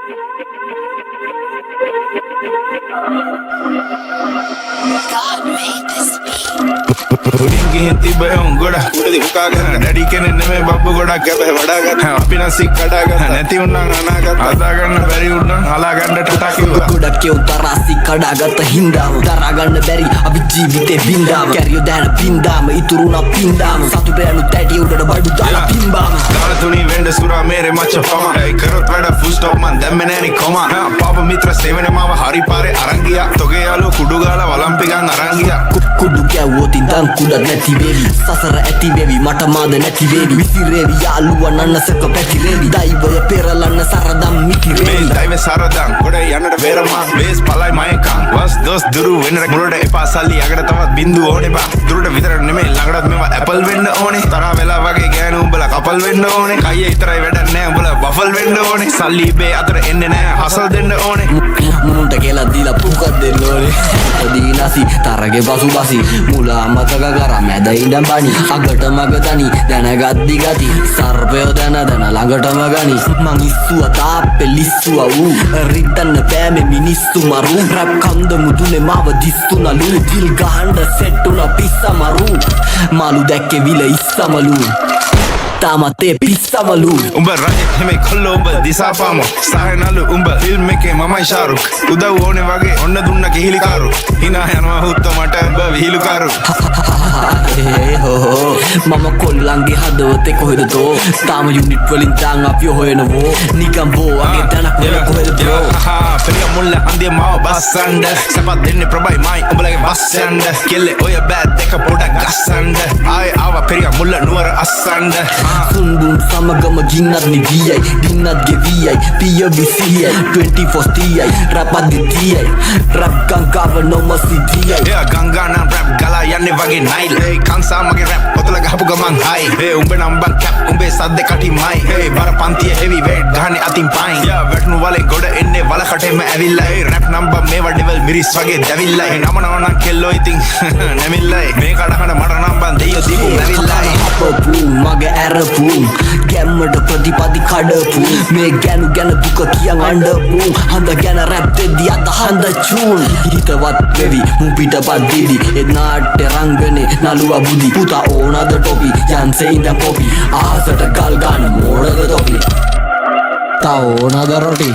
God made this beat. උඩින් ගිහින් තිබ්බේ උන් ගොඩක් උඩදී උකාගෙන ඩැඩි කෙනෙක් නෙමෙයි බබ්බු ගොඩක් ගැබ වඩාගත් අපි නම් සික් කඩාගත් නැති උන්නම් අනාගත හදා ගන්න බැරි උන්නම් හලා ගන්න ටටා කිව්වා ගොඩක් ඒ තරාසි කඩාගත්ත හින්දාම දරා ගන්න බැරි අපි ජීවිතේ බින්දාම කැරියෝ දැන බින්දාම ඉතුරුනා පින්දාම සතුට යනු තැටි උඩට බඩු දාලා පින්බාම දාන තුනී වෙන්න සුරා මේරේ මච්ච පම ඒ කරොත් වැඩ ෆුල් ස්ටොප් මන් දැම්මේ නෑනි කොමා පාප මිත්‍ර සේවනේ මාව හරි පාරේ අරන් ගියා තොගේ යාළුවෝ කුඩු ගාලා වලම්පිකන් අරන් ගියා කුඩු කැවුවොත් ඉඳන් කුඩක් නැති වේවි සසර ඇති වේවි මට මාද නැති වේවි විසිරේවි යාළුවා නන්නසක පැතිරේවි දෛවය පෙරලන්න සරදම් මිතිරේවි මේ දෛවය සරදම් ගොඩ යන්නට වේරමා බේස් පලයි මයකම් වස් දොස් දුරු වෙන්න මුලට එපා සල්ලි යකට තවත් බින්දුව ඕනේ බා දුරට විතර නෙමෙයි ළඟටත් මේවා ඇපල් වෙන්න ඕනේ තරහ වෙලා වගේ ගෑනු උඹලා කපල් වෙන්න ඕනේ කයියේ විතරයි වැඩක් නෑ උඹලා වෆල් වෙන්න ඕනේ සල්ලි බේ අතර එන්නේ නෑ හසල් දෙන්න ඕනේ මුන්ට කියලා දීලා පුකක් දෙන්න ඕනේ දීනසි තරගේ පසුබසි මුලා මතක කරා මැද ඉඳන් බණි අගට මග තනි දැනගත් දිගති සර්පයෝ දැන ළඟටම ගනි මං ඉස්සුවා තාප්පේ ලිස්සුවා ඌ රිද්දන්න පෑමේ මිනිස්සු මරු රැප් කන්ද මුදුනේ මාව දිස්තුනලු දිල් ගහන්න සෙට් උන පිස්සමරු මාළු දැක්කේ විල ඉස්සමලු තාමත් ඒ පිස්සමලු උඹ රජෙක් නෙමෙයි කොල්ලෝ උඹ දිසාපාම සායනලු උඹ ෆිල්ම් එකේ මමයි ශාරුක් උදව් ඕනේ වගේ ඔන්න දුන්න කිහිලිකාරු hina යනවා හුත්ත මට උඹ විහිළුකාරු මම කොල්ලන්ගේ හදවතේ කොහෙද තෝ තාම යුනිට් වලින් දාන් අපි හොයනවෝ නිකම් බෝ වගේ තනක් වල කොහෙද තෝ පෙරිය මුල්ල හන්දිය මාව බස්සන්න සපත් දෙන්නේ ප්‍රබයි මයි උඹලගේ බස්සන්න කෙල්ලේ ඔය බෑත් එක පොඩක් ගස්සන්න ආයේ ආව පෙරිය මුල්ල නුවර අස්සන්න සුන්දුන් සමගම ගින්නත් නිවියයි දින්නත් ගෙවියයි පිය විසියයි 24 තියයි රපත් දිතියයි රැප් ගංගාව නොමසිතියයි එයා ගංගා නම් රැප් ගලා යන්නේ වගේ නයිල් ඒ කංසා මගේ රැප් ඔතල ගහපු ගමන් හයි ඒ උඹේ නම් බන් කැප් උඹේ සද්ද කටිමයි ඒ බර පන්තිය හෙවි වේට් ගහන්නේ අතින් පයින් යා වැටුණු වලේ ගොඩ එන්නේ වල කටෙම ඇවිල්ලා ඒ රැප් නම්බර් මේවා ඩෙවල් මිරිස් වගේ දැවිල්ලා ඒ නම නම් කෙල්ලෝ ඉතින් නැමිල්ලයි මේ කඩහන මට නම් බන් දෙයියෝ දීපු මැවිල්ලයි අපපු මගේ ඇරපු ගැම්මට ප්‍රතිපදි කඩපු මේ ගැනු ගැන දුක කියන් අඬපු හඳ ගැන රැප් දෙද්දි අත හඳ චූන් හිතවත් වෙවි මු පිටපත් දිදි ඒ නාට්‍ය රංගනේ නළුවා බුදි පුතා ඕනද ටොපි යන්සේ ඉඳන් කොපි ආසට ගල් ගන්න මෝඩද තොපි තා ඕනද රොටි